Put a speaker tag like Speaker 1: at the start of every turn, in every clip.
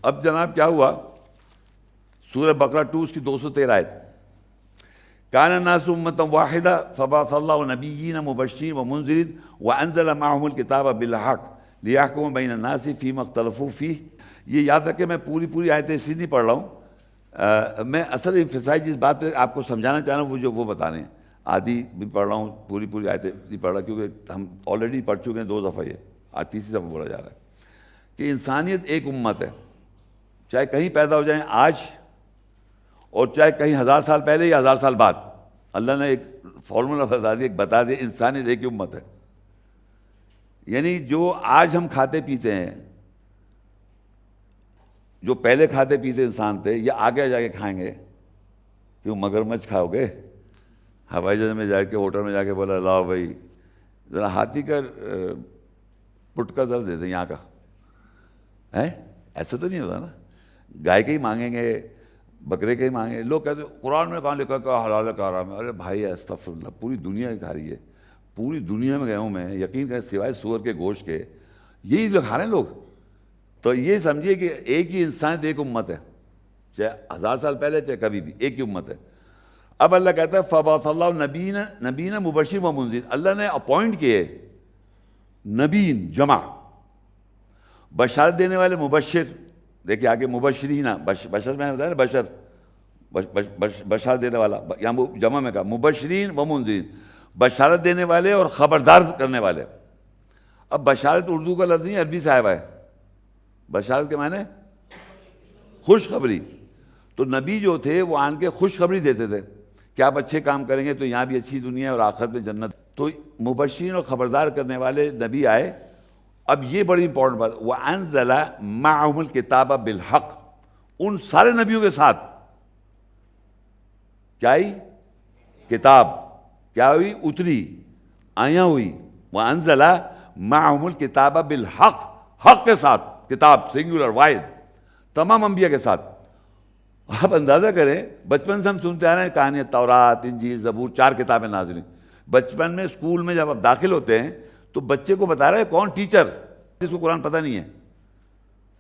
Speaker 1: اب جناب کیا ہوا، سورہ بقرہ 2 اس کی 213 آیت، کان الناس امۃ واحدہ فبعث اللہ نبیین مبشرین ومنذرین وانزل معهم الکتاب بالحق لیحکم بین الناس فیما اختلفوا فیہ۔ یہ یاد رکھیں میں پوری آیتیں اس لیے نہیں پڑھ رہا ہوں، میں اصل ایمفیسائز جس بات پہ آپ کو سمجھانا چاہ رہا ہوں وہ بتانے ہیں، آدھی بھی پڑھ رہا ہوں، پوری آیتیں نہیں پڑھ رہا کیونکہ ہم آلریڈی پڑھ چکے ہیں 2 دفعہ، یہ آج تیسری دفعہ بولا جا رہا ہے کہ انسانیت ایک امت ہے، چاہے کہیں پیدا ہو جائیں آج اور چاہے کہیں 1000 سال پہلے یا 1000 سال بعد، اللہ نے ایک فارمولا بتا دیا انسانیت ایک امت ہے۔ یعنی جو آج ہم کھاتے پیتے ہیں، جو پہلے کھاتے پیتے انسان تھے یا آگے جا کے کھائیں گے، کیوں مگرمچھ کھاؤ گے؟ ہوائی جہاز میں جا کے ہوٹل میں جا کے بولا لاؤ بھائی ذرا ہاتھی کا پٹ کا ذرا دے دیں یہاں کا، ایسا تو نہیں ہوتا نا، گائے کے ہی مانگیں گے، بکرے کے ہی مانگیں گے۔ لوگ کہتے ہیں قرآن میں کہاں لکھا کہ حلال ہے کہ حرام ہے؟ ارے بھائی استغفر اللہ، پوری دنیا کھا رہی ہے، پوری دنیا میں گیا ہوں میں، یقین کریں سوائے سور کے گوشت کے یہی جو کھا رہے ہیں لوگ۔ تو یہ سمجھیے کہ ایک ہی انسانیت ایک امت ہے، چاہے 1000 سال پہلے چاہے کبھی بھی، ایک ہی امت ہے۔ اب اللہ کہتا ہے فبعث اللہ نبیین مبشرین و منذرین، اللہ نے اپوائنٹ کیے نبیین جمع، بشارت دینے والے مبشر، دیکھیں آگے مبشرین، بشر میں بتایا نا، بشارت دینے والا، یہاں جمع میں کہا مبشرین و منذرین، بشارت دینے والے اور خبردار کرنے والے۔ اب بشارت اردو کا لفظ نہیں، عربی سے آیا ہوا ہے، بشارت کے معنی خوشخبری۔ تو نبی جو تھے وہ آن کے خوشخبری دیتے تھے کہ آپ اچھے کام کریں گے تو یہاں بھی اچھی دنیا ہے اور آخرت میں جنت۔ تو مبشرین اور خبردار کرنے والے نبی آئے۔ اب یہ بڑی امپورٹنٹ بات، وَأَنزَلَ مَعَهُمُ الْكِتَابَ بِالْحَقِّ، ان سارے نبیوں کے ساتھ کیا آئی؟ کتاب کیا ہوئی؟ اتری، آیاں ہوئی۔ وَأَنزَلَ مَعَهُمُ الْكِتَابَ بِالْحَقِّ، حق کے ساتھ کتاب، سنگولر واحد، تمام انبیاء کے ساتھ۔ آپ اندازہ کریں، بچپن سے ہم سنتے آ رہے ہیں کہانیاں، تورات، انجیل، زبور، 4 کتابیں نازل ہوئیں۔ بچپن میں اسکول میں جب آپ داخل ہوتے ہیں تو بچے کو بتا رہا ہے کون ٹیچر، جس کو قرآن پتہ نہیں ہے،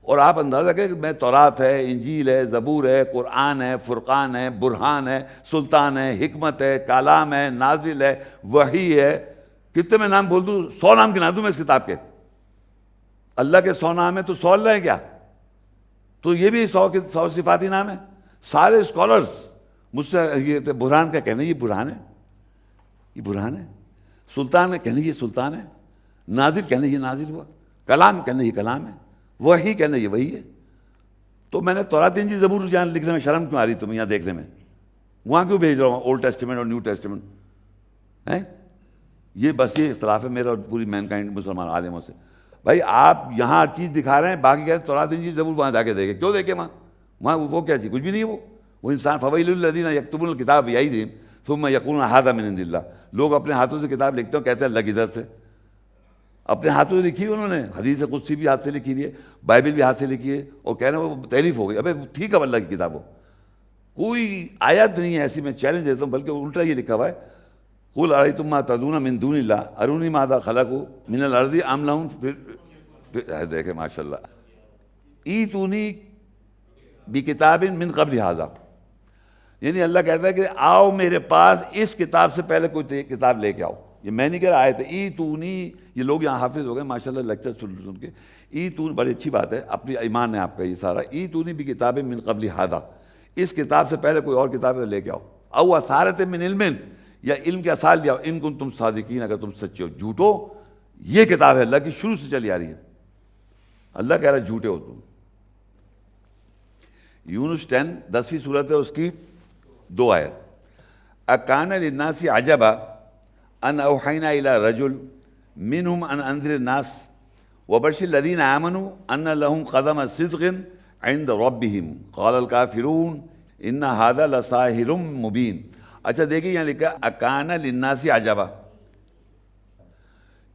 Speaker 1: اور آپ اندازہ کریں کہ میں تورات ہے، انجیل ہے، زبور ہے، قرآن ہے، فرقان ہے، برہان ہے، سلطان ہے، حکمت ہے، کلام ہے، نازل ہے، وحی ہے، کتنے میں نام بول دوں؟ 100 نام گنا دوں میں اس کتاب کے۔ اللہ کے 100 نام ہیں تو 100 اللہ ہے کیا؟ تو یہ بھی 100 صفاتی نام ہیں۔ سارے اسکالرز مجھ سے یہ برہان کا کہنا یہ برہان ہے، یہ برہان ہے، سلطان کا کہنا یہ سلطان ہے، نازل کہنا یہ نازل ہوا، کلام کہنا یہ کلام ہے، وحی کہنا یہ وحی ہے۔ تو میں نے تورات، انجیل، زبور جان لکھنے میں شرم کیوں آ رہی تمہیں یہاں دیکھنے میں؟ وہاں کیوں بھیج رہا ہوں اولڈ ٹیسٹیمنٹ اور نیو ٹیسٹیمنٹ؟ یہ بس یہ اختلاف ہے میرا اور پوری مین کائنڈ مسلمان عالموں سے۔ بھائی آپ یہاں ہر چیز دکھا رہے ہیں، باقی کہتے ہیں تورات، انجیل، زبور وہاں جا کے دیکھیں، کیوں دیکھیں وہاں وہ کیا چیز؟ کچھ بھی نہیں ہے وہ انسان۔ فویل للذین یکتبون الکتاب بایدیہم ثم یقولون ھذا من عند اللہ، لوگ اپنے ہاتھوں سے کتاب لکھتے ہیں کہتے ہیں اللہ کی طرف سے، اپنے ہاتھوں سے لکھی ہے انہوں نے، حدیث قدسی بھی ہاتھ سے لکھی ہوئی ہے، بائبل بھی ہاتھ سے لکھی ہے، اور کہہ رہے ہیں وہ تحریف ہو گئی۔ ابے ٹھیک ہے، اللہ کی کتاب ہو، کوئی آیت نہیں ہے ایسی، میں چیلنج دیتا ہوں، بلکہ الٹا یہ لکھا ہوا ہے قل ارأیتم ما تدعون من دون اللہ ارونی ماذا خلقوا من الارض ام لهم دیکھیں ماشاء اللہ، ایتونی بکتاب من قبل ھذا، یعنی اللہ کہتا ہے کہ آؤ میرے پاس اس کتاب سے پہلے کوئی کتاب لے کے آؤ۔ یہ میں نہیں کہہ رہا، آیت ہے ایتونی، یہ لوگ یہاں حافظ ہو گئے ماشاءاللہ لیکچر سن کے، ایتون بڑی اچھی بات ہے، اپنی ایمان ہے آپ کا یہ سارا، ایتونی بکتاب من قبل ھذا، اس کتاب سے پہلے کوئی اور کتاب لے کے آؤ، او اثارۃ من علم، یا علم کے اثار لے آؤ، ان کنتم صادقین، اگر تم سچے ہو۔ جھوٹو، یہ کتاب ہے اللہ کی، شروع سے چلی آ رہی ہے، اللہ کہہ رہا ہے جھوٹے ہو تم۔ یونس 10 10ویں سورت ہے، اس کی 2 آیت، اکان للناس عجبا ان اوحینا الی رجل منہم ان انذر الناس وبشر الذین آمنوا ان لهم قدم صدق عند ربهم قال الکافرون ان ھذا لساحر مبین۔ اچھا دیکھیے یہاں لکھا اکان للناس عجبا،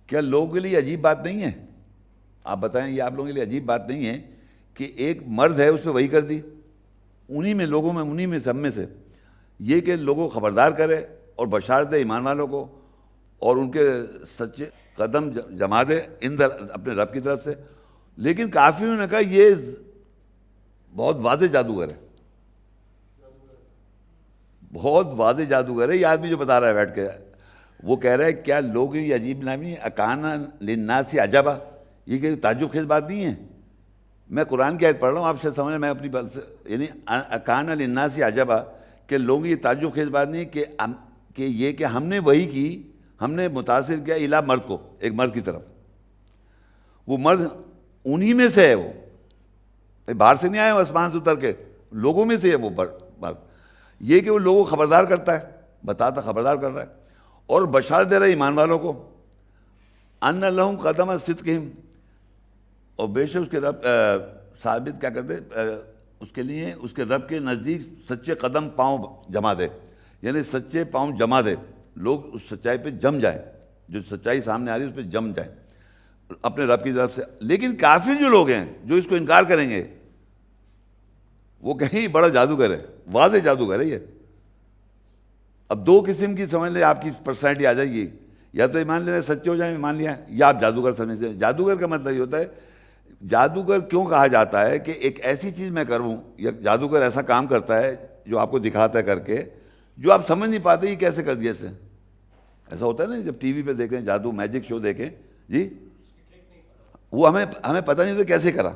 Speaker 1: کیا لوگوں کے لیے عجیب بات نہیں ہے؟ آپ بتائیں، یہ آپ لوگوں کے لیے عجیب بات نہیں ہے کہ ایک مرد ہے اس پہ وحی کر دی، انہی میں لوگوں میں، انہی میں سب میں سے، یہ کہ لوگوں کو خبردار کرے اور بشارت دے ایمان والوں کو، اور ان کے سچے قدم جما دے اپنے رب کی طرف سے۔ لیکن کافروں نے کہا یہ بہت واضح جادوگر ہے، بہت واضح جادوگر ہے یہ آدمی جو بتا رہا ہے بیٹھ کے. وہ کہہ رہا ہے کیا لوگ یہ عجیب نامی اکان للناس عجبا، یہ کہ تعجب خیز بات نہیں ہے. میں قرآن کی آیت پڑھ رہا ہوں، آپ سے سمجھیں میں اپنی بات سے، یعنی اکان للناس عجبا کہ لوگ یہ تعجب خیز بات نہیں کہ یہ کہ ہم نے وہی کی، ہم نے متاثر کیا الا مرد کو، ایک مرد کی طرف. وہ مرد انہی میں سے ہے، وہ باہر سے نہیں آیا، وہ آسمان سے اتر کے لوگوں میں سے ہے وہ مرد. یہ کہ وہ لوگوں کو خبردار کرتا ہے، بتاتا خبردار کر رہا ہے، اور بشارت دے رہا ہے ایمان والوں کو ان لہم قدم صدقہم، اور بے شک اس کے رب ثابت کیا کرتے اس کے لیے اس کے رب کے نزدیک سچے قدم پاؤں جما دے، یعنی سچے پاؤں جما دے، لوگ اس سچائی پہ جم جائیں، جو سچائی سامنے آ رہی ہے اس پہ جم جائیں اپنے رب کی طرف سے. لیکن کافر جو لوگ ہیں جو اس کو انکار کریں گے وہ کہیں بڑا جادوگر ہے، واضح جادوگر ہے یہ. اب دو قسم کی سمجھ لیں آپ کی پرسنالٹی آ جائے گی، یا تو ایمان لینا سچے ہو جائیں ایمان لیا، یا آپ جادوگر سمجھتے ہیں. جادوگر کا مطلب یہ ہوتا ہے، جادوگر کیوں کہا جاتا ہے کہ ایک ایسی چیز میں کروں، یا جادوگر ایسا کام کرتا ہے جو آپ کو دکھاتا ہے کر کے، جو آپ سمجھ نہیں پاتے یہ کیسے کر دیا اس نے. ایسا ہوتا ہے نا جب ٹی وی پہ دیکھیں جادو میجک شو دیکھیں جی، وہ ہمیں پتہ نہیں ہوتا کیسے کرا.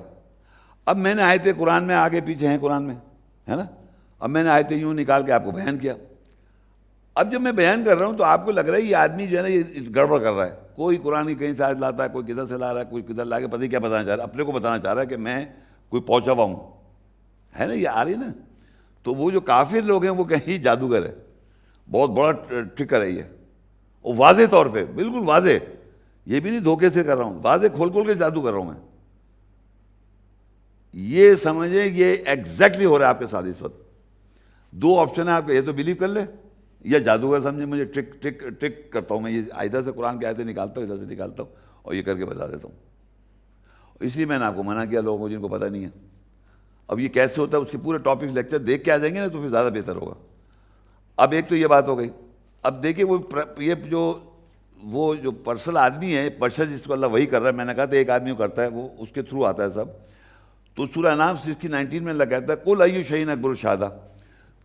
Speaker 1: اب میں نے آیتیں قرآن میں آگے پیچھے ہیں قرآن میں ہے نا، اب میں نے آیتیں یوں نکال کے آپ کو بیان کیا. اب جب میں بیان کر رہا ہوں تو آپ کو لگ رہا ہے یہ آدمی جو ہے نا یہ گڑبڑ کر رہا ہے، کوئی قرآن کی کہیں سے آیت لاتا ہے، کوئی کدھر سے لا رہا ہے، کوئی کدھر لا کے پتہ نہیں کیا بتانا چاہ رہا ہے، اپنے کو بتانا چاہ رہا ہے کہ میں کوئی پہنچا ہوا ہوں، ہے نا یہ آ رہی نا. تو وہ جو کافر لوگ ہیں وہ کہیں جادوگر ہے، بہت بڑا ٹرکر ہے یہ، اور واضح طور پہ بالکل واضح، یہ بھی نہیں دھوکے سے کر رہا ہوں، واضح کھول کھول کے جادو کر رہا ہوں میں. یہ سمجھیں یہ ایگزیکٹلی ہو رہا ہے آپ کے ساتھ اس وقت. دو آپشن ہے آپ کے، یہ تو بلیو کر لیں یا جادوگر سمجھیں مجھے ٹرک کرتا ہوں میں، یہ ادھر سے قرآن کے آیتیں نکالتا ہوں ادھر سے نکالتا ہوں اور یہ کر کے بتا دیتا ہوں. اس لیے میں نے آپ کو منع کیا لوگوں کو جن کو پتہ نہیں ہے. اب یہ کیسے ہوتا ہے اس کے پورے ٹاپک لیکچر دیکھ کے آ جائیں گے نا تو پھر زیادہ بہتر ہوگا. اب ایک تو یہ بات ہو گئی. اب دیکھیں یہ جو پرسنل آدمی ہے، بشر جس کو اللہ وہی کر رہا ہے، میں نے کہا تھا ایک آدمی کو کرتا ہے، وہ اس کے تھرو آتا ہے سب. تو سورہ انعام 19 میں اللہ کہتا ہے قل ای شیء اکبر شہادہ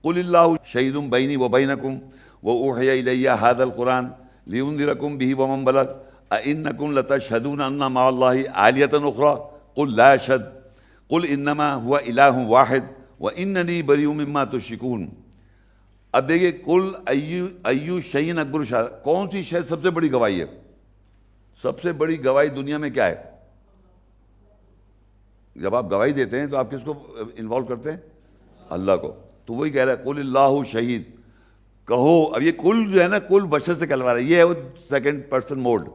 Speaker 1: قل اللہ شہید بینی وبینکم واوحی الی ھذا القرآن لینذرکم بہ ومن بلغ ائنکم لتشہدون ان مع اللہ آلیۃ اخری قل لا اشہد قل انما هو الہ واحد واننی بریء مما تشرکون. اب دیکھیے قل ای شیء اکبر شہادہ، کون سی شے سب سے بڑی گواہی ہے؟ سب سے بڑی گواہی دنیا میں کیا ہے؟ جب آپ گواہی دیتے ہیں تو آپ کس کو انوالو کرتے ہیں؟ اللہ کو. تو وہی کہہ رہا ہے قل اللہ شہید، کہو. اب یہ کل جو ہے نا کل بشر سے کہلوا رہا ہے، یہ ہے وہ سیکنڈ پرسن موڈ،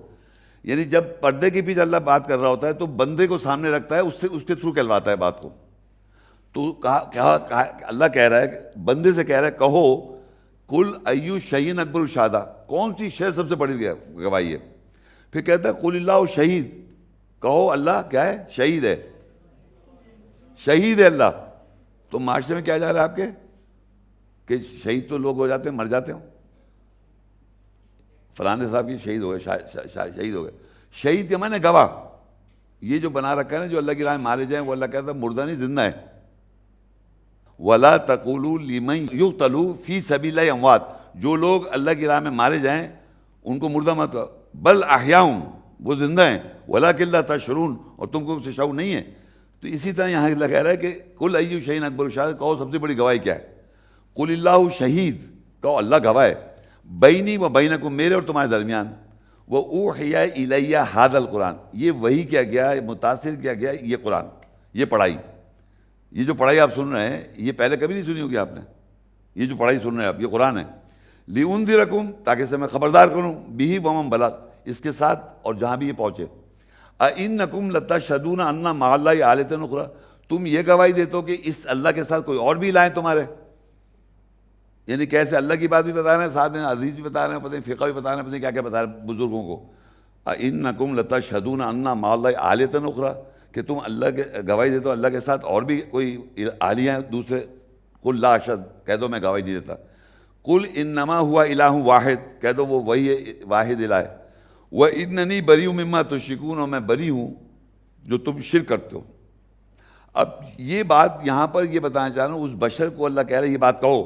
Speaker 1: یعنی جب پردے کے پیچھے اللہ بات کر رہا ہوتا ہے تو بندے کو سامنے رکھتا ہے، اس کے تھرو کہلواتا ہے بات کو. تو اللہ کہہ رہا ہے بندے سے کہہ رہا ہے کہو قل ای شیء اکبر شہادہ، کون سی شے سب سے بڑی گواہی ہے؟ پھر کہتا ہے قل اللہ شہید، کہو اللہ کیا ہے؟ شہید ہے، شہید ہے اللہ. تو معاشرے میں کیا جا رہا ہے آپ کے کہ شہید تو لوگ ہو جاتے ہیں، مر جاتے ہوں، فلانے صاحب کی شہید ہو گئے، شہید ہو گئے. شہید کے معنی گواہ. یہ جو بنا رکھا ہے نا جو اللہ کی راہ میں مارے جائیں، وہ اللہ کہتا ہے مردہ نہیں زندہ ہے. وَلَا تَقُولُوا لِمَن يُقْتَلُ فِي سَبِيلِ اللَّهِ أَمْوَاتٌ، جو لوگ اللہ کی راہ میں مارے جائیں ان کو مردہ مت، بل احیاء، وہ زندہ ہیں، وَلَٰكِن لَا تَشْعُرُونَ، اور تم کو اس سے شعور نہیں ہے. تو اسی طرح یہاں اللہ کہہ رہا ہے کہ قل ای شیء اکبر شہادہ، کہو سب سے بڑی گواہی کیا ہے؟ قل اللہ شہید، کہو اللہ گواہ ہے، بینی و بینکم، میرے اور تمہارے درمیان، واوحی الی ھذا القرآن، یہ وحی کیا گیا، متاثر کیا گیا یہ قرآن، یہ پڑھائی. یہ جو پڑھائی آپ سن رہے ہیں یہ پہلے کبھی نہیں سنی ہوگی آپ نے. یہ جو پڑھائی سن رہے ہیں آپ، یہ قرآن ہے. لِأُنذِرَكُمْ، تاکہ سے میں خبردار کروں، بِهِ وَمَن بَلَغَ، اس کے ساتھ اور جہاں بھی یہ پہنچے. أَإِنَّكُمْ لَتَشْهَدُونَ أَنَّ مَعَ اللَّهِ آلِهَةً أُخْرَىٰ، تم یہ گواہی دیتے ہو کہ اس اللہ کے ساتھ کوئی اور بھی الہ ہیں تمہارے. یعنی کیسے اللہ کی بات بھی بتا رہے ہیں، ساتھ میں حدیث بھی بتا رہے ہیں، پتہ نہیں فقہ بھی بتا رہے ہیں، پتہ نہیں کیا کیا بتا رہے ہیں بزرگوں کو. أَإِنَّكُمْ لَتَشْهَدُونَ أَنَّ مَعَ اللَّهِ آلِهَةً أُخْرَىٰ، کہ تم اللہ کے گواہی دیتے ہو اللہ کے ساتھ اور بھی کوئی آلیہ ہیں دوسرے. قل لا اشہد، کہہ دو میں گواہی نہیں دیتا. قل انما هو الہ واحد، کہہ دو وہ وہی واحد الہ ہے. واننی بریء مما تشرکون، اور میں بری ہوں جو تم شرک کرتے ہو. اب یہ بات یہاں پر یہ بتانا چاہ رہا ہوں، اس بشر کو اللہ کہہ رہا ہے یہ بات کہو،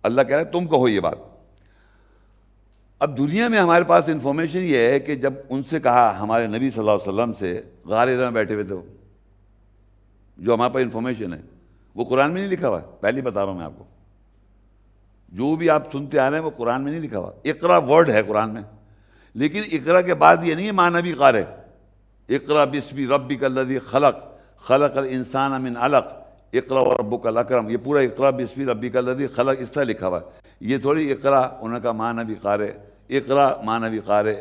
Speaker 1: اللہ کہہ رہا ہے تم کہو یہ بات۔ اب دنیا میں ہمارے پاس انفارمیشن یہ ہے کہ جب ان سے کہا ہمارے نبی صلی اللہ علیہ وسلم سے، غار حرا میں بیٹھے ہوئے تھے، جو ہمارے پاس انفارمیشن ہے وہ قرآن میں نہیں لکھا ہوا ہے، پہلے بتا رہا ہوں میں آپ کو، جو بھی آپ سنتے آ رہے ہیں وہ قرآن میں نہیں لکھا ہوا۔ اقرا ورڈ ہے قرآن میں، لیکن اقرا کے بعد یہ نہیں ہے ماں نبی قارئ، اقرا بسم ربک الذی خلق خلق الانسان من علق اقرا وربک الاکرم، یہ پورا اقرا بسم ربک الذی خلق اس طرح لکھا ہوا ہے۔ یہ تھوڑی اقرا انہوں کا ماں نبی قارئ، اقرا ماں نبی قارئ،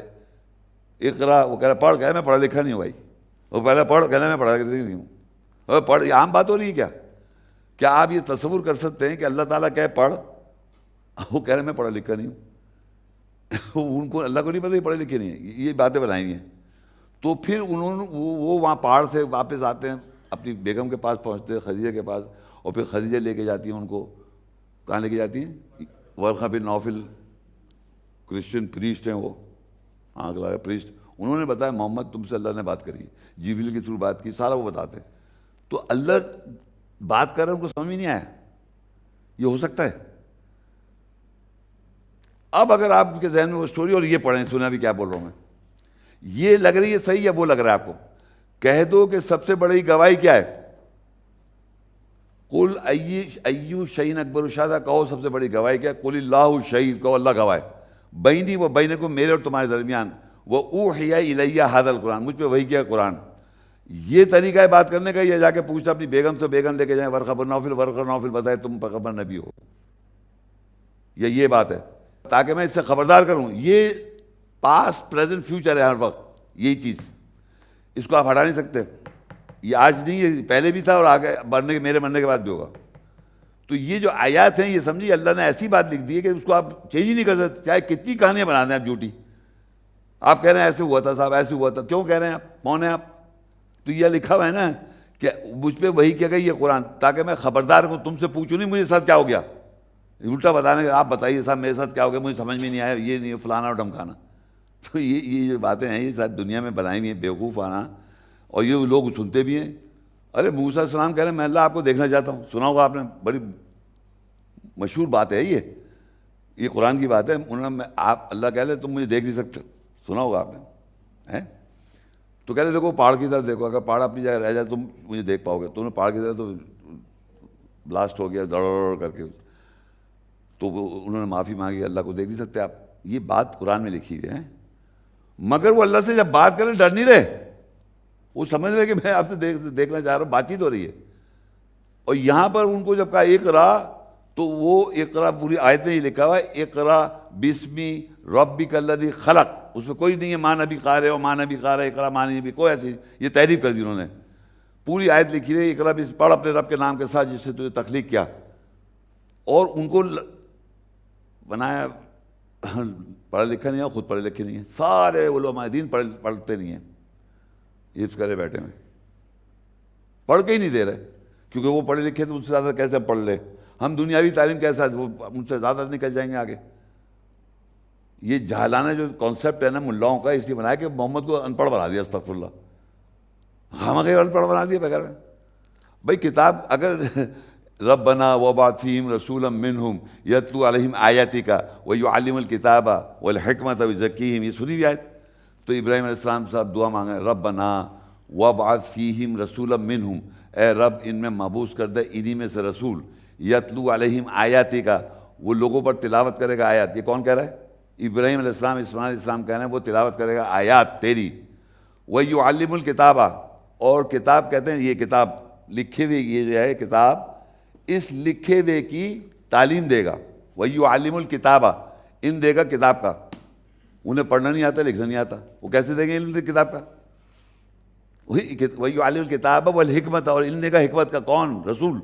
Speaker 1: اقرا وہ کہہ رہا پڑھ، کہ میں پڑھا لکھا نہیں ہوں بھائی، وہ پہلے پڑھ، کہنا میں پڑھا لکھا نہیں ہوں، اور پڑھ، یہ عام بات ہو رہی ہے کیا آپ یہ تصور کر سکتے ہیں کہ اللہ تعالیٰ کہے پڑھ، وہ کہہ رہے میں پڑھا لکھا نہیں ہوں، ان کو اللہ کو نہیں پتہ یہ پڑھے لکھے نہیں ہیں، یہ باتیں بنائی ہیں۔ تو پھر انہوں نے وہ وہاں پہاڑ سے واپس آتے ہیں، اپنی بیگم کے پاس پہنچتے ہیں، خدیجہ کے پاس، اور پھر خدیجہ لے کے جاتی ہیں ان کو، کہاں لے کے جاتی ہیں؟ ورقہ بن نوفل، کرسچن پریسٹ ہیں وہ، آنکھ لگا پریسٹ، انہوں نے بتایا محمد تم سے اللہ نے بات کری، جبریل کے تھرو بات کی، سارا وہ بتاتے ہیں۔ تو اللہ بات کر رہے ہیں، ان کو سمجھ میں نہیں آیا، یہ ہو سکتا ہے؟ اب اگر آپ کے ذہن میں وہ سٹوری اور یہ پڑھیں، سنا بھی کیا بول رہا ہوں میں، یہ لگ رہی ہے صحیح یا وہ لگ رہا ہے آپ کو؟ کہہ دو کہ سب سے بڑی گواہی کیا ہے؟ قل ایو شیء اکبر شہادہ، کہو سب سے بڑی گواہی کیا ہے؟ قل اللہ شہید، کہو اللہ گواہ ہے، بینی و بینکم، میرے اور تمہارے درمیان، وأوحی الی ھذا القرآن، مجھ پہ وحی کیا قرآن۔ یہ طریقہ ہے بات کرنے کا، یہ جا کے پوچھتا اپنی بیگم سے، بیگم لے کے جائیں ورقہ بن نوفل، ورقہ نوفل بتائے تم پیغمبر نبی ہو، یہ بات ہے، تاکہ میں اس سے خبردار کروں۔ یہ پاسٹ پریزنٹ فیوچر ہے ہر وقت، یہی چیز، اس کو آپ ہٹا نہیں سکتے، یہ آج نہیں ہے، پہلے بھی تھا اور آگے میرے مرنے کے بعد بھی ہوگا۔ تو یہ جو آیات ہیں، یہ سمجھیے اللہ نے ایسی بات لکھ دی ہے کہ اس کو آپ چینج ہی نہیں کر سکتے، چاہے کتنی کہانیاں بنا دیں آپ جھوٹی۔ آپ کہہ رہے ہیں ایسے ہوا تھا صاحب، ایسے ہوا تھا، کیوں کہہ رہے ہیں آپ؟ کون ہیں آپ؟ تو یہ لکھا ہوا ہے نا کہ مجھ پہ وہی کیا گئی یہ قرآن، تاکہ میں خبردار ہوں، تم سے پوچھوں نہیں مجھے ساتھ کیا ہو گیا، الٹا بتانے کا، آپ بتائیے صاحب میرے ساتھ کیا ہو گیا، مجھے سمجھ میں نہیں آیا، یہ نہیں فلانا اور ڈھمکانا۔ تو یہ جو باتیں ہیں یہ ساتھ دنیا میں بنائی ہوئی ہیں، بیوقوف آنا، اور یہ لوگ سنتے بھی ہیں۔ ارے موسیٰ علیہ السلام کہہ رہے ہیں میں اللہ آپ کو دیکھنا چاہتا ہوں، سنا ہوگا آپ نے، بڑی مشہور بات ہے یہ قرآن کی بات ہے، انہوں نے آپ اللہ کہہ رہے تم مجھے دیکھ نہیں سکتے، سنا ہوگا آپ نے، تو کہہ رہے دیکھو پہاڑ کی طرف دیکھو، اگر پہاڑ اپنی جگہ رہ جائے تم مجھے دیکھ پاؤ گے، تم نے پہاڑ کی طرف تو بلاسٹ ہو گیا دڑ کر کے، تو انہوں نے معافی مانگی، اللہ کو دیکھ نہیں سکتے آپ، یہ بات قرآن میں لکھی ہوئی ہے۔ مگر وہ اللہ سے جب بات کریں ڈر نہیں رہے، وہ سمجھ رہے کہ میں آپ سے دیکھنا چاہ رہا ہوں، بات چیت ہو رہی ہے۔ اور یہاں پر ان کو جب کہا اقرا، تو وہ اقرا پوری آیت میں ہی لکھا ہوا ہے، اقرا بسمی ربک الذی خلق، اس میں کوئی نہیں ہے ماں نبی قارئ اور ماں نبی قارئ، اقرا ماں نبی، کوئی ایسی، یہ تحریف کر دی انہوں نے، پوری آیت لکھی ہوئی ہے اقرا پڑھ اپنے رب کے نام کے ساتھ جس سے تجھے تخلیق کیا، اور ان کو بنایا پڑھا لکھا نہیں ہے، خود پڑھے لکھے نہیں ہیں، سارے علماء دین پڑھتے نہیں ہیں، حفظ کرے بیٹھے ہیں، پڑھ کے ہی نہیں دے رہے، کیونکہ وہ پڑھے لکھے تو ان سے زیادہ کیسے ہم پڑھ لیں، ہم دنیاوی تعلیم کیسا، وہ ان سے زیادہ نکل جائیں گے آگے۔ یہ جہلانہ جو کانسیپٹ ہے نا ملاؤں کا، اس لیے بنایا کہ محمد کو ان پڑھ بنا دیا، استغفر اللہ، ہم ان پڑھ بنا دیا بغیر۔ بھائی کتاب اگر ربنا وابعث فیہم رسولا منہم یتلو علیہم آیاتک ویعلمہم الکتاب والحکمۃ ویزکیہم، یہ سنی ہوئی آیت، تو ابراہیم علیہ السلام صاحب دعا مانگ رہے ہیں ربنا وابعث فیہم رسولا منہم، اے رب ان میں مبعوث کر دے انہی میں سے رسول، یتلو علیہم آیاتک، وہ لوگوں پر تلاوت کرے گا آیات۔ یہ کون کہہ رہا ہے؟ ابراہیم علیہ السلام، اسماعیل علیہ السلام کہہ رہے ہیں وہ تلاوت کرے گا آیات تیری، ویعلمہم الکتاب، اور کتاب کہتے ہیں یہ کتاب لکھے ہوئے، یہ جو ہے کتاب اس لکھے ہوئے کی تعلیم دے گا، ویعلمہم الکتاب، علم دے گا کتاب کا، انہیں پڑھنا نہیں آتا لکھنا نہیں آتا، وہ کیسے دیں گے علم کتاب کا؟ ویعلمہم الکتاب والحکمۃ، اور علم دے گا حکمت کا، کون؟ رسول،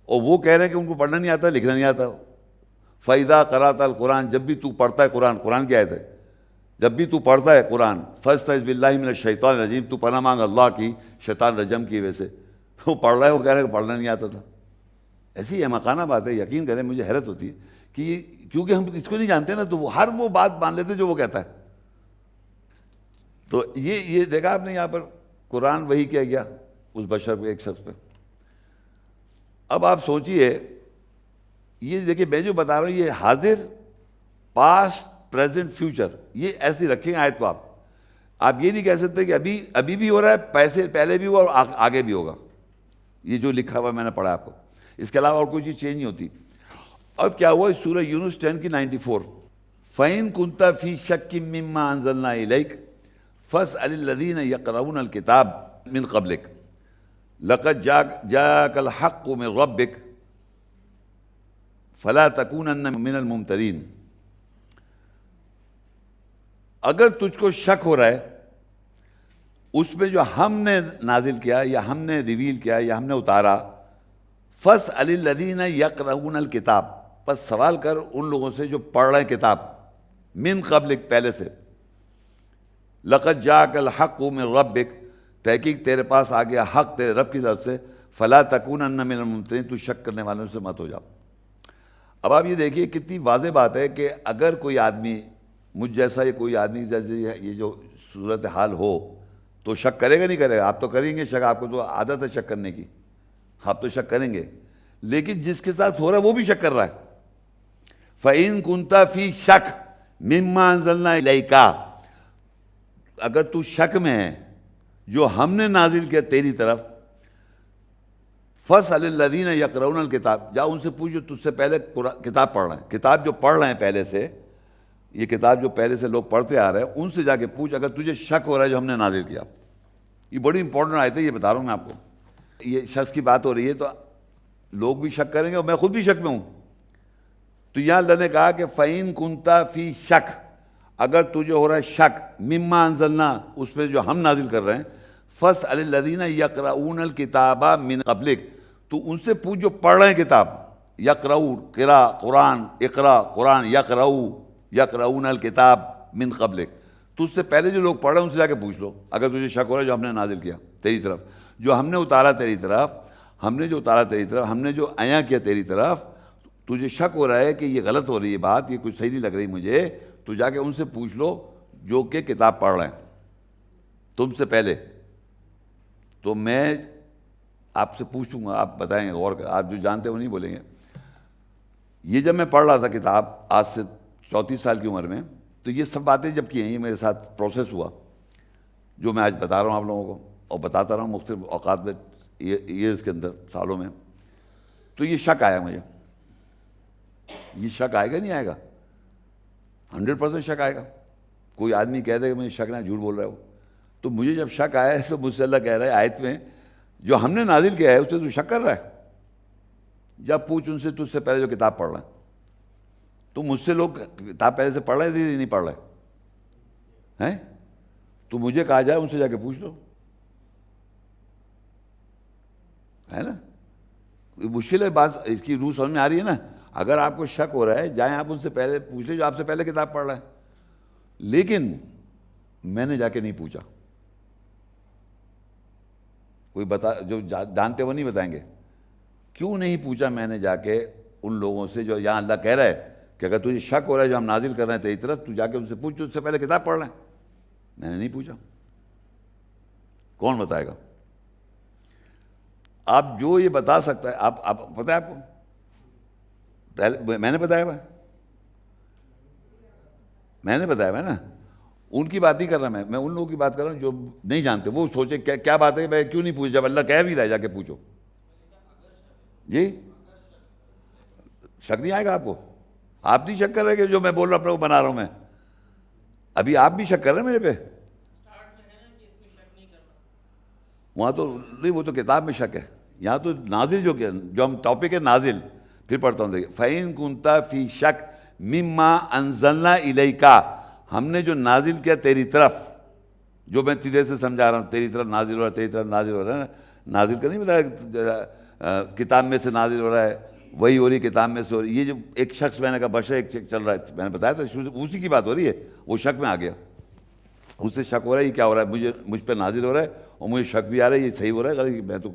Speaker 1: اور وہ کہہ رہے ہیں کہ ان کو پڑھنا نہیں آتا لکھنا نہیں آتا۔ فَإِذَا قَرَأْتَ الْقُرْآنَ، جب بھی تو پڑھتا ہے قرآن کی آیت ہے، جب بھی تو پڑھتا ہے قرآن، فَاسْتَعِذْ بِاللَّهِ مِنَ الشَّيْطَانِ الرَّجِيمِ، تو پناہ مانگ اللہ کی شیطان رجم کی وجہ سے، تو پڑھ رہا ہے، وہ کہہ رہا ہے کہ پڑھنا نہیں آتا تھا۔ ایسی ہے مکانہ بات ہے، یقین کریں مجھے حیرت ہوتی ہے کہ کیونکہ ہم اس کو نہیں جانتے نا، تو وہ ہر وہ بات مان لیتے جو وہ کہتا ہے۔ تو یہ دیکھا آپ نے یہاں پر قرآن وہی کیا گیا، اس بشر پہ، ایک شخص پہ. اب آپ سوچئے، یہ دیکھیے میں جو بتا رہا ہوں یہ حاضر، پاسٹ، پریزنٹ، فیوچر، یہ ایسی رکھیں آیت کو. آپ یہ نہیں کہہ سکتے کہ ابھی بھی ہو رہا ہے، پیسے پہلے بھی ہوا اور آگے بھی ہوگا. یہ جو لکھا ہوا میں نے پڑھا آپ کو، اس کے علاوہ اور کوئی چیز چینج نہیں ہوتی. اب کیا ہوا سورہ یونس 10 کی 94، فَإِن كُنْتَ فِي شَكٍّ مِّمَّا أَنزَلْنَا إِلَيْكَ فَاسْأَلِ الَّذِينَ يَقْرَؤُونَ الْكِتَابَ مِنْ قَبْلِكَ لَقَدْ جَاءَكَ الْحَقُّ مِنْ رَبِّكَ فَلَا تَكُونَنَّ مِنَ الْمُمْتَرِينَ. اگر تجھ کو شک ہو رہا ہے اس میں جو ہم نے نازل کیا یا ہم نے ریویل کیا یا ہم نے اتارا، فَاسْأَلِ الَّذِينَ يَقْرَؤُونَ الْكِتَابَ، بس سوال کر ان لوگوں سے جو پڑھ رہے ہیں کتاب، من قبلک، پہلے سے. لَقَدْ جَاءَكَ الْحَقُّ مِنْ رَبِّكَ، تحقیق تیرے پاس آ گیا حق تیرے رب کی طرف سے. فَلَا تَكُونَنَّ مِنَ الْمُمْتَرِينَ، تو شک کرنے والوں سے مت ہو جاؤ. اب آپ یہ دیکھیے کتنی واضح بات ہے کہ اگر کوئی آدمی مجھ جیسا یا کوئی آدمی جیسے یہ جو صورتحال ہو تو شک کرے گا نہیں کرے گا؟ آپ تو کریں گے شک، آپ کو تو عادت ہے شک کرنے کی، آپ تو شک کریں گے. لیکن جس کے ساتھ ہو رہا ہے وہ بھی شک کر رہا ہے. فَإِن كُنْتَ فِي شَكٍّ مِّمَّا أَنزَلْنَا إِلَيْكَ، اگر تو شک میں ہے جو ہم نے نازل کیا تیری طرف، فَاسْأَلِ الَّذِينَ يَقْرَؤُونَ الْكِتَابَ، جا ان سے پوچھ جو تجھ سے پہلے کتاب پڑھ رہے ہیں. کتاب جو پڑھ رہے ہیں پہلے سے، یہ کتاب جو پہلے سے لوگ پڑھتے آ رہے ہیں، ان سے جا کے پوچھ اگر تجھے شک ہو رہا ہے جو ہم نے نازل کیا. یہ بڑی امپورٹنٹ آیت ہے، یہ بتا رہا ہوں میں آپ کو. یہ شخص کی بات ہو رہی ہے تو لوگ بھی شک کریں گے اور میں خود بھی شک میں ہوں. تو یہاں اللہ نے کہا کہ فَإِن كُنْتَ فِي شَكٍّ، اگر تجھے ہو رہا ہے شک، مِمَّا أَنزَلْنَا، اس پہ جو ہم نازل کر رہے ہیں، فَاسْأَلِ الَّذِينَ يَقْرَؤُونَ الْكِتَابَ مِنْ قَبْلِكَ، تو ان سے پوچھ جو پڑھ رہے ہیں کتاب. یقرؤ، قرا، قرآن، اقرا، قرآن، یقرؤون الکتاب من قبلک، تو اس سے پہلے جو لوگ پڑھ رہے ہیں ان سے جا کے پوچھ لو اگر تجھے شک ہو رہا ہے جو ہم نے نازل کیا تیری طرف، جو ہم نے اتارا تیری طرف، ہم نے جو اتارا تیری طرف، ہم نے جو عیاں کیا تیری طرف. تجھے شک ہو رہا ہے کہ یہ غلط ہو رہی ہے بات، یہ کچھ صحیح نہیں لگ رہی مجھے، تو جا کے ان سے پوچھ لو جو کہ کتاب پڑھ رہے ہیں تم سے پہلے. تو میں آپ سے پوچھوں گا، آپ بتائیں گے، غور کر، آپ جو جانتے وہ نہیں بولیں گے. یہ جب میں پڑھ رہا تھا کتاب آج سے 34 سال کی عمر میں، تو یہ سب باتیں جب کی ہیں، یہ میرے ساتھ پروسیس ہوا جو میں آج بتا رہا ہوں آپ لوگوں کو، اور بتاتا رہا ہوں مختلف اوقات میں، ایئرس کے اندر، سالوں میں. تو یہ شک آیا مجھے، یہ شک آئے گا نہیں آئے گا؟ 100% شک آئے گا. کوئی آدمی کہہ دے کہ مجھے شک نہ، جھوٹ بول رہا ہے وہ. تو مجھے جب شک آیا ہے تو مجھ سے اللہ کہہ رہا ہے آیت میں جو ہم نے نازل کیا ہے اس سے تو شک کر رہا ہے. جب پوچھ ان سے تجھ سے پہلے جو کتاب پڑھ رہا ہے. تو مجھ سے لوگ کتاب پہلے سے پڑھ رہے تھے نہیں پڑھ رہے ہیں؟ تو مجھے کہا جائے ان سے جا کے پوچھ لو، ہے نا؟ مشکل ہے بات، اس کی روح سمجھ میں آ رہی ہے نا؟ اگر آپ کو شک ہو رہا ہے جائیں آپ ان سے پہلے پوچھ لیں جو آپ سے پہلے کتاب پڑھ رہا ہے. لیکن میں نے جا کے نہیں پوچھا. کوئی بتا، جو جانتے وہ نہیں بتائیں گے کیوں نہیں پوچھا میں نے جا کے ان لوگوں سے جو یہاں اللہ کہہ رہا ہے کہ اگر تجھے شک ہو رہا ہے جو ہم نازل کر رہے ہیں تیری طرف، تو جا کے ان سے پوچھ جو اس سے پہلے کتاب پڑھ رہے ہیں. میں نے نہیں پوچھا. کون بتائے گا؟ آپ جو یہ بتا سکتا ہے، آپ پتہ ہے آپ کو؟ پہلے میں نے بتایا ہوا، میں نے بتایا ہوا نا. ان کی بات نہیں کر رہا میں ان لوگوں کی بات کر رہا ہوں جو نہیں جانتے. وہ سوچے کیا بات ہے بھائی، کیوں نہیں پوچھ، جب اللہ کہہ بھی رہا ہے جا کے پوچھو. جی شک نہیں آئے گا آپ کو؟ آپ نہیں شک کر رہے کہ جو میں بول رہا ہوں اپنے کو بنا رہا ہوں میں؟ ابھی آپ بھی شک کر رہے ہیں میرے پہ؟ وہاں تو نہیں، وہ تو کتاب میں شک ہے. یہاں تو نازل جو ہم ٹاپک ہے نازل. پھر پڑھتا ہوں دیکھیں، فَإِن كُنْتَ فِي شَكٍّ مِّمَّا أَنزَلْنَا إِلَيْكَ، ہم نے جو نازل کیا تیری طرف، جو میں تیرے سے سمجھا رہا ہوں، تیری طرف نازل ہو رہا ہے، تیری طرف نازل ہو رہا ہے. نازل کا نہیں بتایا کتاب میں سے نازل ہو رہا ہے، وہی ہو رہی کتاب میں سے ہو رہی. یہ جو ایک شخص میں نے کہا بشر ایک چل رہا ہے، میں نے بتایا تھا اسی کی بات ہو رہی ہے. وہ شک میں آ گیا، اس سے شک ہو رہا ہے یہ کیا ہو رہا ہے، مجھ پہ نازل ہو رہا ہے اور مجھے شک بھی آ رہا ہے یہ صحیح ہو رہا ہے غلط. میں تو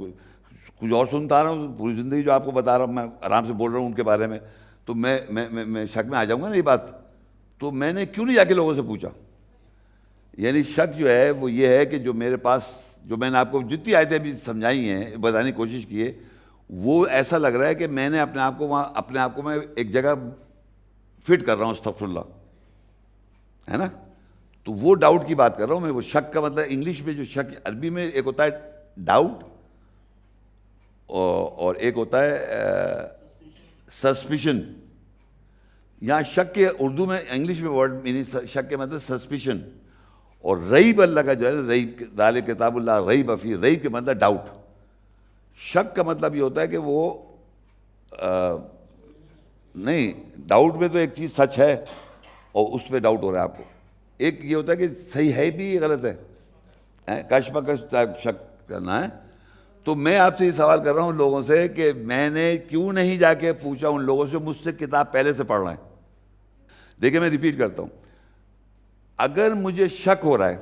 Speaker 1: کچھ اور سنتا رہا ہوں پوری زندگی، جو آپ کو بتا رہا ہوں میں آرام سے بول رہا ہوں ان کے بارے میں. تو میں شک میں آ جاؤں گا نا یہ بات. تو میں نے کیوں نہیں جا کے لوگوں سے پوچھا؟ یعنی شک جو ہے وہ یہ ہے کہ جو میرے پاس جو میں نے آپ کو جتنی آیتیں بھی سمجھائی ہیں بتانے کی کوشش کی ہے، وہ ایسا لگ رہا ہے کہ میں نے اپنے آپ کو وہاں اپنے آپ کو میں ایک جگہ فٹ کر رہا ہوں، استغفر اللہ، ہے نا. تو وہ ڈاؤٹ کی بات کر رہا ہوں میں. وہ شک کا مطلب انگلش میں جو شک، عربی میں ایک ہوتا ہے ڈاؤٹ اور ایک ہوتا ہے سسپیشن. یہاں شک کے اردو میں انگلش میں ورڈ میننگ شک کے مطلب سسپیشن. اور ریب اللہ کا جو ہے ریب، ذالک کتاب اللہ ریب فیہ، ریب کے مطلب ڈاؤٹ. شک کا مطلب یہ ہوتا ہے کہ وہ نہیں، ڈاؤٹ میں تو ایک چیز سچ ہے اور اس پہ ڈاؤٹ ہو رہا ہے آپ کو. ایک یہ ہوتا ہے کہ صحیح ہے بھی غلط ہے، کش مکش شک کرنا ہے. تو میں آپ سے یہ سوال کر رہا ہوں لوگوں سے کہ میں نے کیوں نہیں جا کے پوچھا ان لوگوں سے مجھ سے کتاب پہلے سے پڑھ رہے ہیں. دیکھیں میں ریپیٹ کرتا ہوں، اگر مجھے شک ہو رہا ہے،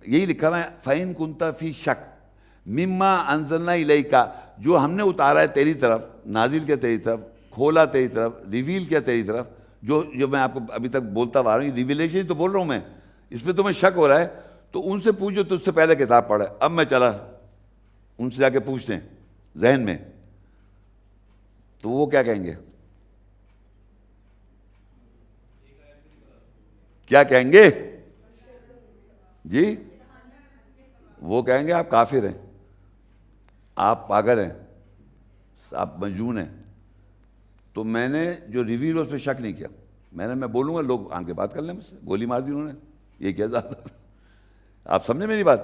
Speaker 1: یہی لکھا ہوا ہے فَإِن كُنْتَ فِي شک مما انزلنا الیک، جو ہم نے اتارا ہے تیری طرف، نازل کیا تیری طرف، کھولا تیری طرف، ریویل کیا تیری طرف، جو میں آپ کو ابھی تک بولتا آ رہا ہوں، ریویلیشن تو بول رہا ہوں میں، اس پہ تمہیں شک ہو رہا ہے تو ان سے پوچھو تجھ سے پہلے کتاب پڑھے. اب میں چلا ان سے جا کے پوچھتے ہیں ذہن میں، تو وہ کیا کہیں گے؟ کیا کہیں گے جی؟ وہ کہیں گے آپ کافر ہیں، آپ پاگل ہیں، آپ مجنون ہیں. تو میں نے جو ریویل اس پہ شک نہیں کیا. میں بولوں گا لوگ آن کے بات کر لیں مجھ سے، گولی مار دی انہوں نے، یہ کیا زیادہ. آپ سمجھے میری بات؟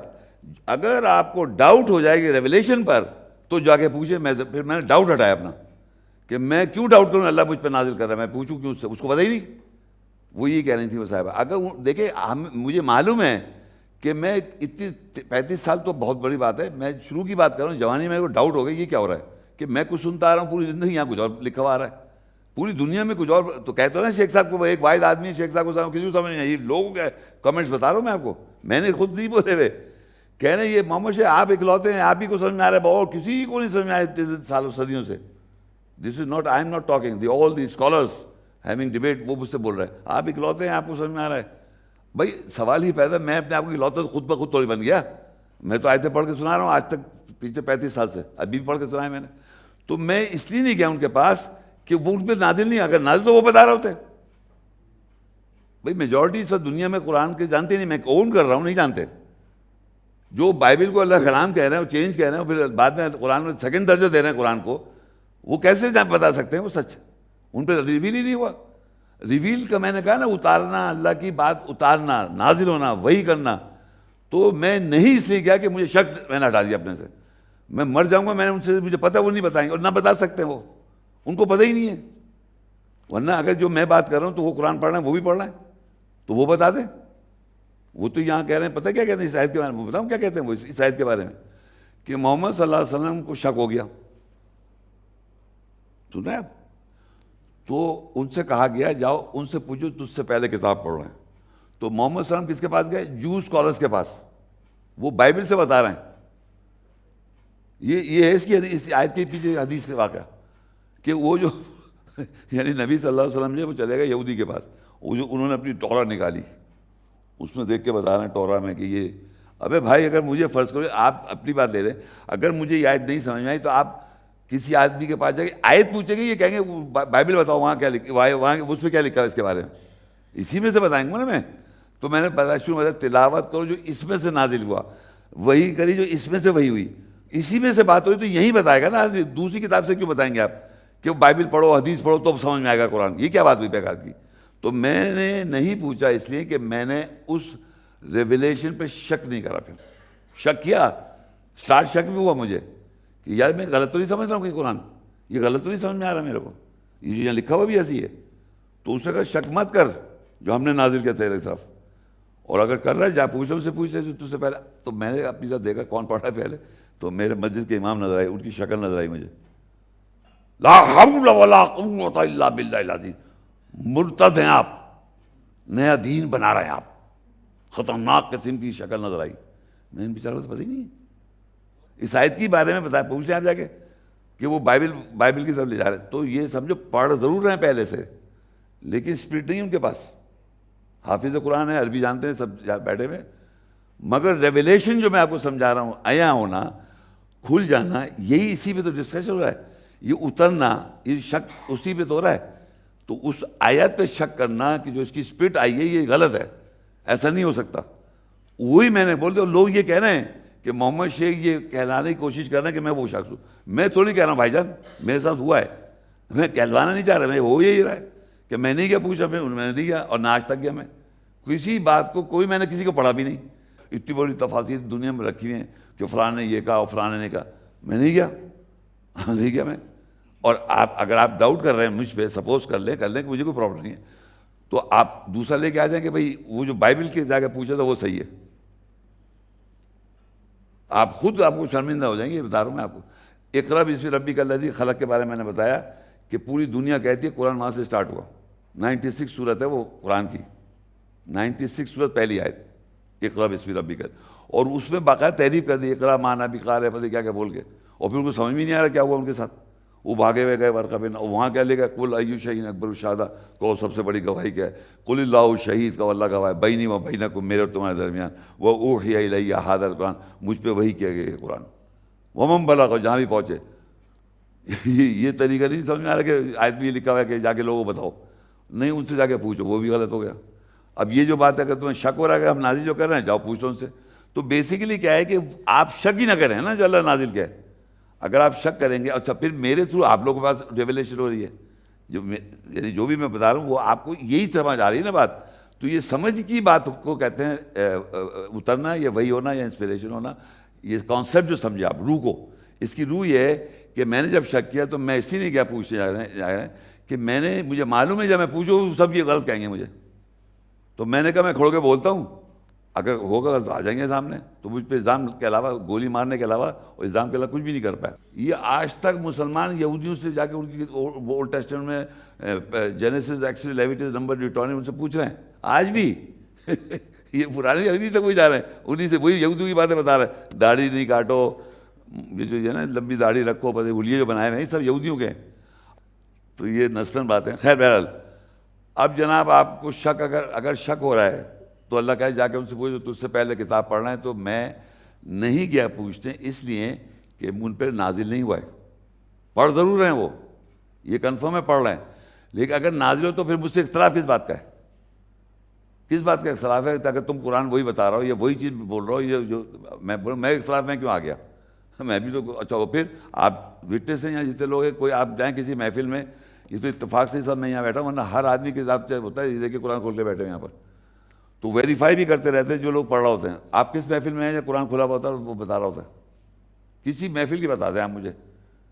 Speaker 1: اگر آپ کو ڈاؤٹ ہو جائے گی ریویلیشن پر تو جا کے پوچھیں. پھر میں نے ڈاؤٹ ہٹایا اپنا کہ میں کیوں ڈاؤٹ کروں، اللہ مجھ پہ نازل کر رہا ہے، میں پوچھوں کیوں اس سے؟ اس کو پتہ ہی نہیں. وہ یہ کہہ رہی تھی وہ صاحبہ. اگر دیکھیں مجھے معلوم ہے کہ میں اتنی 35 سال تو بہت بڑی بات ہے، میں شروع کی بات کر رہا ہوں، جوانی میں ڈاؤٹ ہو گئی یہ کیا ہو رہا ہے کہ میں کچھ سنتا آ رہا ہوں پوری زندگی، یہاں کچھ اور لکھا ہوا آ رہا ہے، پوری دنیا میں کچھ اور. تو کہتے ہو نا شیخ صاحب کو ایک واحد آدمی، شیخ صاحب کو کسی کو سمجھ نہیں آئی. لوگوں کے کمنٹس بتا رہا ہوں میں آپ کو، میں نے خود نہیں بولے ہوئے. کہہ رہے ہیں یہ محمد شیخ آپ اکلوتے ہیں، آپ ہی کو سمجھ میں آ رہا ہے، اور کسی کو نہیں سمجھ میں آیا اتنے سالوں صدیوں سے. This is not, I am not talking, all the scholars having debate, وہ مجھ سے بول رہے ہیں آپ اکلوتے ہیں، آپ کو سمجھ میں آ رہا ہے. بھائی سوال ہی پیدا، میں اپنے آپ کو اکلوتا خود بخود تھوڑی بن گیا. میں تو آیتیں پڑھ کے سنا رہا ہوں آج تک، پیچھے 35 سال سے، ابھی بھی پڑھ کے سنائے میں نے. تو میں اس لیے نہیں گیا ان کے پاس کہ وہ ان پہ نازل نہیں، اگر نازل تو وہ بتا رہے ہوتے. بھائی میجورٹی سب دنیا میں قرآن کے جانتے نہیں، میں اون کر رہا ہوں، نہیں جانتے. جو بائبل کو اللہ کلام کہہ رہے ہیں، وہ چینج کہہ رہے ہیں، پھر بعد میں قرآن میں سیکنڈ درجہ دے رہے ہیں قرآن کو، وہ کیسے بتا سکتے ہیں وہ سچ؟ ان پہ ریویل ہی نہیں ہوا. ریویل کا میں نے کہا نا، اتارنا، اللہ کی بات اتارنا، نازل ہونا، وہی کرنا. تو میں نہیں اس لیے کیا کہ مجھے شک میں نے ہٹا دیا اپنے سے، میں مر جاؤں گا. میں نے ان سے مجھے پتہ وہ نہیں بتائیں گے اور نہ بتا سکتے وہ، ان کو پتہ ہی نہیں ہے. ورنہ اگر جو میں بات کر رہا ہوں تو وہ قرآن پڑھ رہے ہیں، وہ بھی پڑھ رہے ہیں، تو وہ بتا دیں. وہ تو یہاں کہہ رہے ہیں، پتہ کیا کہتے ہیں اس آیت کے بارے میں؟ بتاؤں کیا کہتے ہیں وہ اس آیت کے بارے میں؟ کہ محمد صلی اللہ علیہ وسلم کو شک ہو گیا. سن رہے ہیں آپ؟ تو ان سے کہا گیا جاؤ ان سے پوچھو تجھ سے پہلے کتاب پڑھ رہے ہیں. تو محمد صلی اللہ علیہ وسلم کس کے پاس گئے؟ جو اسکالرس کے پاس. وہ بائبل سے بتا رہے ہیں. یہ ہے اس کی حدیث، اس آیت کے پیچھے حدیث کے واقعہ کہ وہ جو یعنی نبی صلی اللہ علیہ وسلم جو وہ چلے گئے یہودی کے پاس، وہ جو انہوں نے اپنی ٹورا نکالی، اس میں دیکھ کے بتا رہے ہیں ٹورا میں کہ یہ، ابے بھائی اگر مجھے فرض کرو، آپ اپنی بات لے رہے ہیں، اگر مجھے یہ آیت نہیں سمجھ میں آئی تو آپ کسی آدمی کے پاس جائے آیت پوچھیں گے، یہ کہیں گے بائبل بتاؤ وہاں کیا لکھا، وہاں اس پہ کیا لکھا ہے اس کے بارے میں، اسی میں سے بتائیں گے نا. میں تو میں نے بتا شروع تلاوت کرو جو اس میں سے نازل ہوا، وہی کری جو اس میں سے وہی ہوئی، اسی میں سے بات ہوئی تو یہی بتائے گا نا. دوسری کتاب سے کیوں بتائیں گے آپ کہ بائبل پڑھو، حدیث پڑھو تو سمجھ میں آئے گا قرآن؟ یہ کیا بات ہوئی بیکار کی؟ تو میں نے نہیں پوچھا اس لیے کہ میں نے اس ریویلیشن پہ شک نہیں کرا. پھر شک کیا، سٹارٹ شک بھی ہوا مجھے کہ یار میں غلط تو نہیں سمجھ رہا ہوں کہ قرآن یہ غلط تو نہیں سمجھ میں آ رہا میرے کو، یہ جو یہاں لکھا ہوا بھی ایسی ہے. تو اس نے کہا شک مت کر جو ہم نے نازل کیا تیرے طرف، اور اگر کر رہا ہے جا پوچھو ان سے، پوچھتے تجھ سے پہلے. تو میں نے اپنی ساتھ دیکھا کون پڑھ رہا ہے پہلے، تو میرے مسجد کے امام نظر آئے، ان کی شکل نظر آئی مجھے. لا حول ولا قوت الا باللہ العظیم، مرتد ہیں آپ، نیا دین بنا رہے ہیں آپ، خطرناک قسم کی شکل نظر آئی. میں ان بیچاروں سے پتہ ہی نہیں ہے اس آیت کی بارے میں بتایا، پوچھ لیں آپ جا کے کہ وہ بائبل کی طرف لے جا رہے. تو یہ سمجھو پڑھ ضرور رہے ہیں پہلے سے، لیکن اسپرٹ نہیں ان کے پاس. حافظ قرآن ہے، عربی جانتے ہیں سب بیٹھے ہوئے، مگر ریویلیشن جو میں آپ کو سمجھا رہا ہوں، عیاں ہونا، کھل جانا، یہی اسی پہ تو ڈسکشن ہو رہا ہے. یہ اترنا، یہ شک اسی پہ تو ہو رہا ہے. تو اس آیت پہ شک کرنا کہ جو اس کی اسپرٹ آئی ہے یہ غلط ہے، ایسا نہیں ہو سکتا. وہی میں نے بول دیا. لوگ یہ کہہ رہے ہیں کہ محمد شیخ یہ کہلانے کی کوشش کر رہے ہیں کہ میں وہ شخص ہوں. میں تھوڑی کہہ رہا ہوں بھائی جان، میرے ساتھ ہوا ہے. میں کہلوانا نہیں چاہ رہا، میں ہو یہی رہا ہے کہ میں نہیں گیا پوچھا، میں نے نہیں گیا اور نہ آج تک گیا. میں کسی بات کو میں نے کسی کو پڑھا بھی نہیں. اتنی بڑی تفاصیر دنیا میں رکھی ہیں کہ فلاں نے یہ کہا اور فلاں نے کہا. میں نہیں گیا، نہیں گیا میں. اور اگر آپ ڈاؤٹ کر رہے ہیں مجھ پہ، سپوز کر لیں کہ مجھے کوئی پرابلم نہیں ہے، تو آپ دوسرا لے کے آ جائیں کہ بھائی وہ جو بائبل کے جا کے پوچھا تھا وہ صحیح ہے. آپ خود آپ کو شرمندہ ہو جائیں گے. یہ بتا رہا ہوں میں آپ کو. اقرا بسم ربک الذی خلق کے بارے میں نے بتایا کہ پوری دنیا کہتی ہے قرآن وہاں سے اسٹارٹ ہوا. 96 صورت ہے وہ قرآن کی، 96 صورت پہلی آیت اقرا بسم ربک. اور اس میں باقاعدہ تعریف کر دی، اقرا مانا بقارئ، پتہ کیا کیا بول کے. اور پھر ان کو سمجھ میں نہیں آ رہا کیا ہوا ان کے ساتھ. وہ بھاگے ہوئے گئے ورقہ بن، اور وہاں کیا لے گئے قل ای شیء اکبر الشہادہ، کو سب سے بڑی گواہی کیا ہے. قل اللہ شہید، کا اللہ گواہ ہے، بینی و بینکم، میرے اور تمہارے درمیان. وہ اوحی الی ھذا القرآن، مجھ پہ وحی کیا گیا ہے قرآن. ومن بلغ، جہاں بھی پہنچے. یہ طریقہ نہیں سمجھ میں آ رہا کہ آیت میں یہ لکھا ہوا ہے کہ جا کے لوگوں کو بتاؤ. نہیں، ان سے جا کے پوچھو، وہ بھی غلط ہو گیا. اب یہ جو بات ہے کہ تمہیں شک ہو رہا ہے کہ ہم نازل جو کر رہے ہیں، جاؤ پوچھو ان سے. تو بیسیکلی کیا ہے کہ آپ شک ہی نہ کریں نا جو اللہ نازل کیا ہے. اگر آپ شک کریں گے، اچھا پھر میرے تھرو آپ لوگوں کے پاس ریویلیشن ہو رہی ہے، یعنی جو بھی میں بتا رہا ہوں وہ آپ کو یہی سمجھ آ رہی ہے نا بات. تو یہ سمجھ کی بات کو کہتے ہیں اترنا، یا وہی ہونا، یا انسپریشن ہونا. یہ کانسیپٹ جو سمجھے آپ، روح کو، اس کی روح یہ ہے کہ میں نے جب شک کیا تو میں اسی نہیں گیا پوچھنے جا رہے ہیں کہ مجھے معلوم ہے جب میں پوچھوں سب یہ غلط کہیں گے مجھے. تو میں نے کہا میں کھڑ کے بولتا ہوں، اگر ہوگا تو آ جائیں گے سامنے. تو مجھ پہ الزام کے علاوہ، گولی مارنے کے علاوہ اور الزام کے علاوہ کچھ بھی نہیں کر پایا. یہ آج تک مسلمان یہودیوں سے جا کے ان کی اولڈ ٹیسٹمنٹ میں جینیسس، ایکسوڈس، لیویٹس، نمبر، ڈیوٹرانومی، ان سے پوچھ رہے ہیں آج بھی. یہ پرانے یہودی سے کوئی جا رہے ہیں، انہیں سے وہی یہودیوں کی باتیں بتا رہے ہیں. داڑھی نہیں کاٹو، یہ جو ہے نا لمبی داڑھی رکھو، پتہ الیے جو بنائے ہوئے ہیں یہ سب یہودیوں کے ہیں. تو یہ نسلاً باتیں. خیر بہرحال، اب جناب آپ کو شک، اگر شک ہو رہا ہے تو اللہ کہے جا کے ان سے پوچھو تجھ سے پہلے کتاب پڑھنا ہے. تو میں نہیں گیا پوچھتے اس لیے کہ ان پہ نازل نہیں ہوا ہے. پڑھ ضرور رہے ہیں وہ، یہ کنفرم ہے پڑھ رہے ہیں، لیکن اگر نازل ہو تو پھر مجھ سے اختلاف کس بات کا ہے؟ کس بات کا اختلاف ہے؟ اگر تم قرآن وہی بتا رہا ہو یا وہی چیز بول رہا ہو، یہ جو میں اختلاف میں کیوں آ گیا؟ میں بھی تو اچھا ہو. پھر آپ وٹنس ہیں یہاں جتنے لوگ ہیں، کوئی آپ جائیں کسی محفل میں، یہ تو اتفاق سے سب میں یہاں بیٹھا ہوں، ورنہ ہر آدمی کے حساب سے ہوتا ہے یہ دیکھیں قرآن کھول کے بیٹھے ہیں یہاں پر. تو ویریفائی بھی کرتے رہتے ہیں جو لوگ پڑھ رہا ہوتے ہیں. آپ کس محفل میں ہیں یا قرآن کھلا ہوا ہوتا ہے وہ بتا رہا ہوتا ہے؟ کسی محفل کی بتا دیں آپ مجھے.